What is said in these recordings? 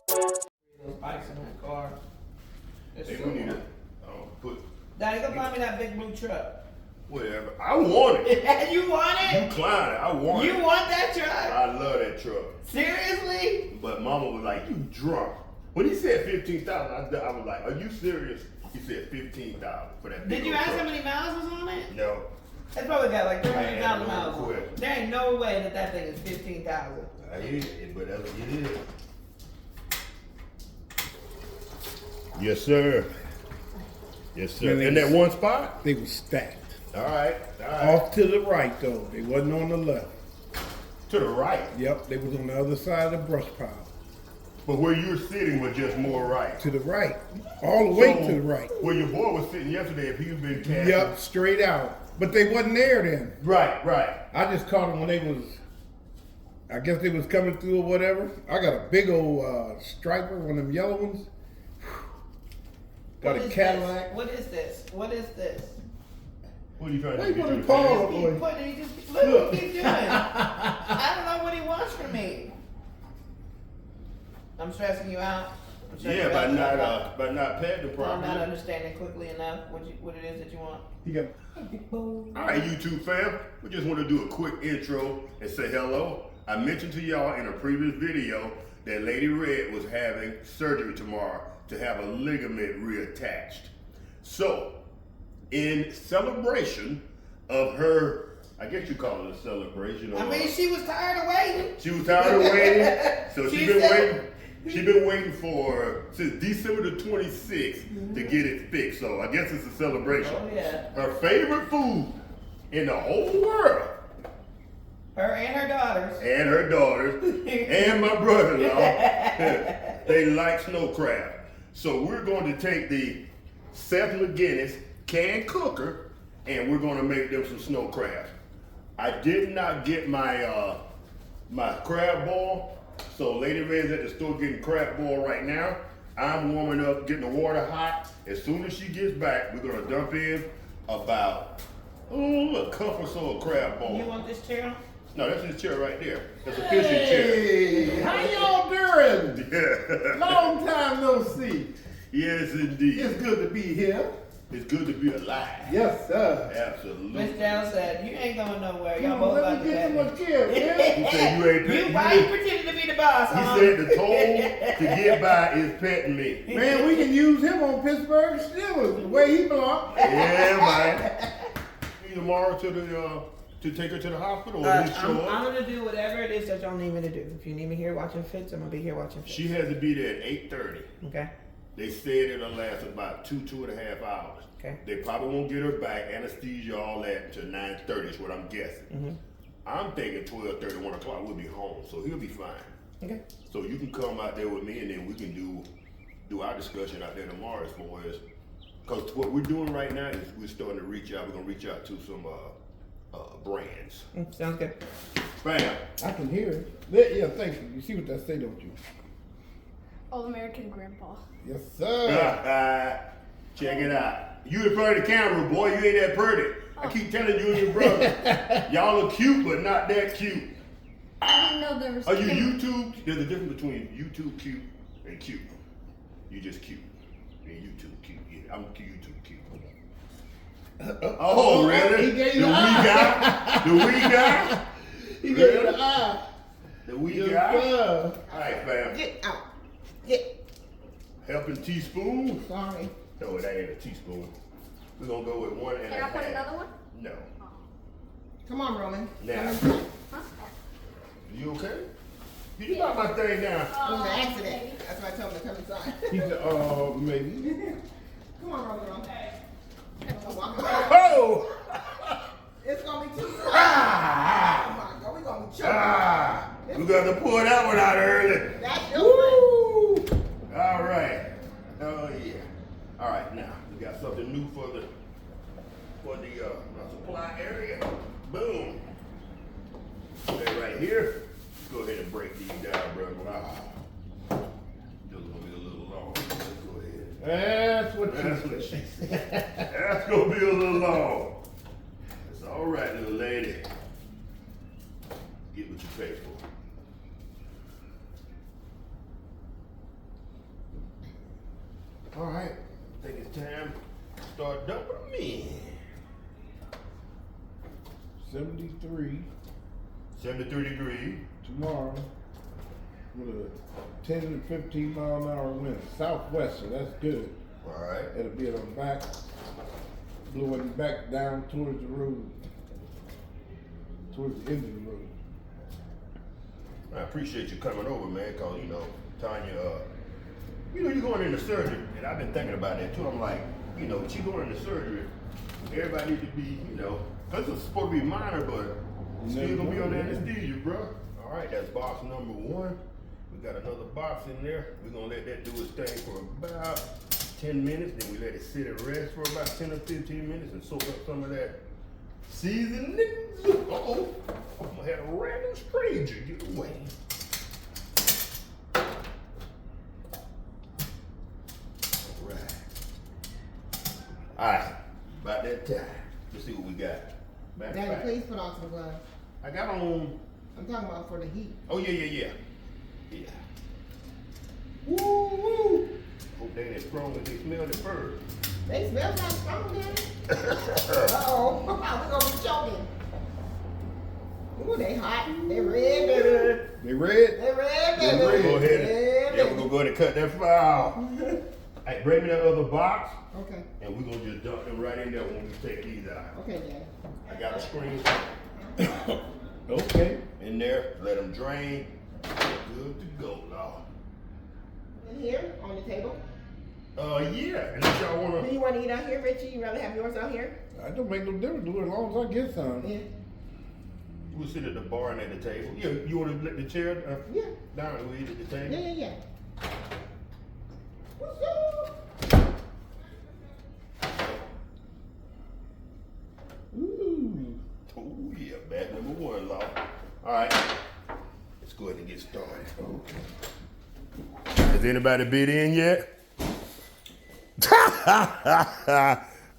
Those bikes in that car. Hey, we need to put Daddy, go find me that big blue truck. whatever. I want it. You want You it? Klein it. I want it. You want that truck? I love that truck. Seriously? But Mama was like, "You drunk." When he said 15,000, I was like, "Are you serious?" He said 15,000 for that. Did you old ask truck. how many miles was on it? No. It's probably got like I ain't 300,000 no miles on quit. it. There ain't no way that thing is 15,000. I hear it, but that's what it is. Yes, sir. Yes, sir. Man, In that one spot? They were stacked. All right. Off to the right though. They wasn't on the left. To the right. Yep, they was on the other side of the brush pile. But where you were sitting was just more right. To the right. All the way So, to the right. Where your boy was sitting yesterday, if he'd been casting. Yep, straight out. But they wasn't there then. Right, right. I just caught them when they was, I guess they was coming through or whatever. I got a big old striper, one of them yellow ones. Got What a is Cadillac. this? What is this? What is this? What are you trying Why to you do? putting to the Paul fans? up? He boy. put, he just, look what he keeps doing. I don't know what he wants from me. I'm stressing you out. I'm stressing Yeah, you by out. not paying the I'm not property. understanding quickly enough what it is that you want. He got All right, YouTube fam, we just want to do a quick intro and say hello. I mentioned to y'all in a previous video that Lady Red was having surgery tomorrow to have a ligament reattached. So, in celebration of her, I guess you call it a celebration. I mean, she was tired of waiting. She was tired of waiting, so She she's been said- waiting. She's been waiting for since December the 26th to get it fixed. So I guess it's a celebration. Oh yeah. Her favorite food in the whole world, Her and her daughters. and her daughters, and my brother-in-law, they like snow crab. So we're going to take the Seth McGinnis canned cooker, and we're going to make them some snow crabs. I did not get my my crab ball, so Lady Red's at the store getting crab ball right now. I'm warming up, getting the water hot. As soon as she gets back, we're gonna dump in about a cup or so of crab ball. You want this chair? No, that's his chair right there. That's a fishing Hey, how y'all doing? chair. Long time no see. Yes, indeed. It's good to be here. It's good to be alive. Yes, sir. Absolutely. Miss Dell said, you ain't going nowhere. Come Y'all on, both let about me to get to pay my me. chair, man. He said you ain't pet- Why you pretending to be the boss, He huh? said the toll to get by is petting me. Man, we can use him on Pittsburgh Steelers, the way he belongs. Yeah, man. Me tomorrow to the to take her to the hospital or at least show I'm up. gonna do whatever it is that y'all need me to do. If you need me here watching fits, I'm gonna be here watching fits. She has to be there at 8:30. Okay? They said it'll last about two and a half hours. Okay. They probably won't get her back, anesthesia, all that, until 9:30 is what I'm guessing. Mm-hmm. I'm thinking 12:30, 1 o'clock, we'll be home, so he'll be fine. Okay. So you can come out there with me, and then we can do our discussion out there tomorrow as far as, because what we're doing right now is we're starting to reach out. We're gonna reach out to some brands. Sounds good. Bam. I can hear it. Yeah, thank you. You see what that say, don't you? All American Grandpa. Yes, sir. Check it out. You in front of the camera, boy. You ain't that pretty. I keep telling you and your brother. Y'all are cute, but not that cute. I didn't know there was. Are you YouTube? There's a difference between YouTube cute and cute. You just cute. And YouTube cute. Yeah, I'm YouTube cute. Oh, really? He gave The you wee the eye. guy? The wee guy? He gave you the eye. The wee Yes, guy? sir. All right, fam. Get out. Get. Helping teaspoon? Sorry. No, that ain't a teaspoon. We're gonna go with 1 and a Can I half. put another one? No. Come on, Roman. Now, Huh? you okay? You got my thing down. It was an accident. That's why I told him to come inside. He said, maybe. Come on, Roman. Oh! It's gonna be too soon. Ah! Oh my God, we're gonna be choking. Ah! We got to pull that one out early. That's your friend. Woo! All right. Oh yeah. All right. Now we got something new for the supply area. Boom. Put that right here. Let's go ahead and break these down, brother. Ah. Those are gonna be a little long. Let's go ahead. That's what That's you what she said. That's gonna be a little long. All right, little lady. Get what you pay for. All right, I think it's time to start dumping them in. 73 73 degrees. tomorrow with a 10 to 15 mile an hour wind. Southwest, so that's good. All right. It'll be on the back, blowing back down towards the road, towards the end of the road. I appreciate you coming over, man, cause Tanya, you're going into surgery, and I've been thinking about that too. I'm like, she going into surgery, everybody need to be, cause it's supposed to be minor, but still gonna be on anesthesia, bro. All right, that's box number 1. We got another box in there. We're gonna let that do its thing for about 10 minutes, then we let it sit and rest for about 10 or 15 minutes and soak up some of that seasoning. Uh-oh, I'm gonna have a random stranger get away. All right, about that time. Let's see what we got. Matter of Daddy, fact, please put on some gloves. I got on. I'm talking about for the heat. Oh yeah. Woo woo. Hope they ain't as strong as they smell at first. They smell kind of strong, Daddy. Uh-oh. We're gonna be choking. Ooh, they hot. They red, baby. They red? They red, They baby. red. Go ahead. Yeah, Yeah, we're gonna go ahead and cut that file. Hey, bring me that other box, Okay. and we're gonna just dump them right in there when we take these out. Okay, Daddy. I got a screen Okay. in there. Let them drain. Good to go, Lord. In here, on the table. Yeah. Unless y'all Do wanna. you want to eat out here, Richie? You rather have yours out here? I don't make no difference to it as long as I get some. Yeah. We'll sit at the bar and at the table. Yeah. You wanna let the chair Yeah. down and we eat at the table? Yeah. What's up? Ooh. Oh yeah, bag number 1, Lord. All right. Let's go ahead and get started. Has anybody bit in yet?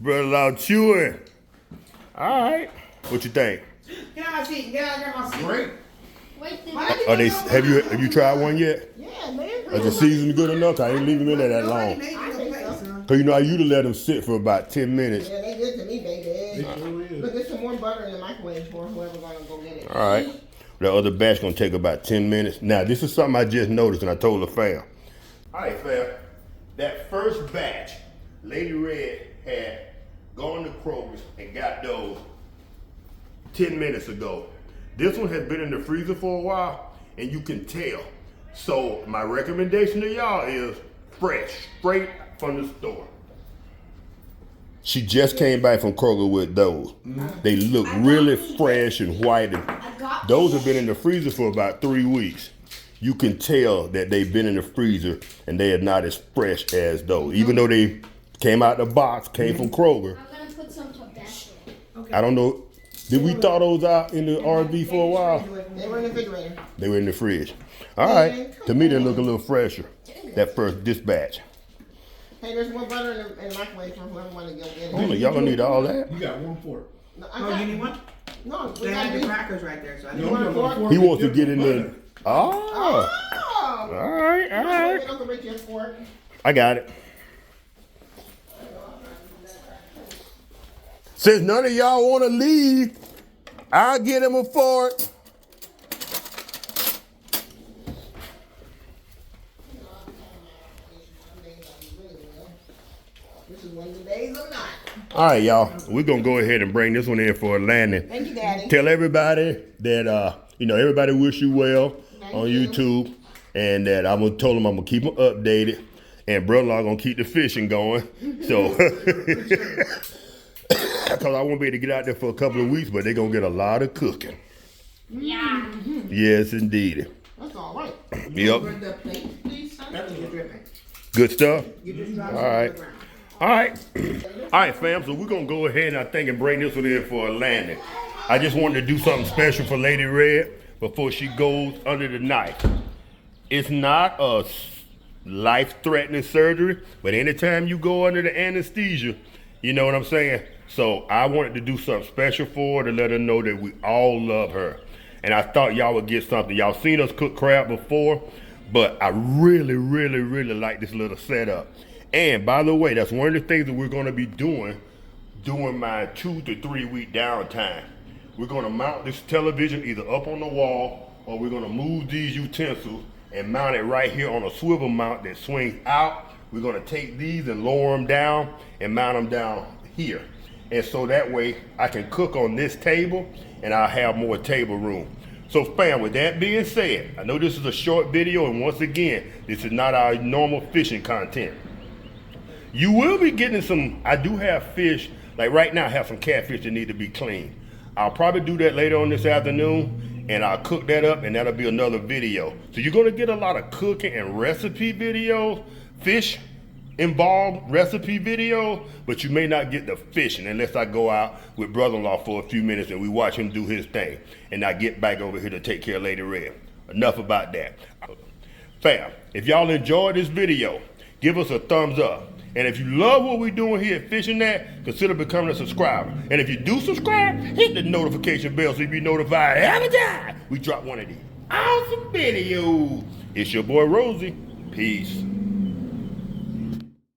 Brother Law chewing. All right. What you think? Get out my seat. Get out my seat. Great. Wait, did Why Are they? Have you tried one yet? Yeah, man. Is the season good enough? I ain't leaving them in there that long. I think so. Cause I usually let them sit for about 10 minutes. Yeah, they good to me, baby. It sure is. Look, there's some more butter in the microwave for whoever gonna go get it. All right. The other batch gonna take about 10 minutes. Now, this is something I just noticed and I told the fam. All right, fam. That first batch, Lady Red had gone to Kroger's and got those 10 minutes ago. This one has been in the freezer for a while and you can tell. So my recommendation to y'all is fresh, straight from the store. She just came back from Kroger with those. They look really fresh and white. And those have been in the freezer for about 3 weeks. You can tell that they've been in the freezer and they are not as fresh as those. Even though they came out the box, came from Kroger. I'm gonna put some Tabasco. I don't know. Did we thaw those out in the RV for a while? They were in the refrigerator. They were in the fridge. All right. To me, they look a little fresher. That first dispatch. Hey, there's more butter in the microwave for whoever want to go get it. Hold on, y'all don't need all that. You got one fork. No, Oh, you need one? No, we They got had the these. crackers right there, so I No, need I'm want a talking about fork? fork He with wants to get in different there. butter. Oh, Oh! all right, all right. Uncle Richard's fork. I got it. Since none of y'all want to leave, I'll get him a fork. This is one of the days of not. All right, y'all. We're going to go ahead and bring this one in for a landing. Thank you, Daddy. Tell everybody that, everybody wish you well on you. YouTube. And that told them I'm going to keep them updated. And brother-in-law going to keep the fishing going. So, because I won't be able to get out there for a couple of weeks, but they're going to get a lot of cooking. Yeah. Yes, indeed. That's all right. Yep. Bring the plate, please, son. That was your dripping. Good stuff. You just dropped All it right. on the ground. All right. All right, fam. So we're going to go ahead, I think, and bring this one in for a landing. I just wanted to do something special for Lady Red before she goes under the knife. It's not a life-threatening surgery, but anytime you go under the anesthesia, You know what I'm saying? So I wanted to do something special for her to let her know that we all love her. And I thought y'all would get something. Y'all seen us cook crab before, but I really, really, really like this little setup. And by the way, that's one of the things that we're gonna be doing during my 2 to 3 week downtime. We're gonna mount this television either up on the wall or we're gonna move these utensils and mount it right here on a swivel mount that swings out. We're gonna take these and lower them down and mount them down here. And so that way I can cook on this table and I'll have more table room. So fam, with that being said, I know this is a short video, and once again, this is not our normal fishing content. You will be getting some, I do have fish, like right now I have some catfish that need to be cleaned. I'll probably do that later on this afternoon, and I'll cook that up, and that'll be another video. So you're gonna get a lot of cooking and recipe videos, fish involved recipe video, but you may not get the fishing unless I go out with brother-in-law for a few minutes and we watch him do his thing, and I get back over here to take care of Lady Red. Enough about that. Fam, if y'all enjoyed this video, give us a thumbs up. And if you love what we're doing here at Fishing That, consider becoming a subscriber. And if you do subscribe, hit the notification bell so you be notified every time we drop one of these awesome videos. It's your boy Rosie. Peace.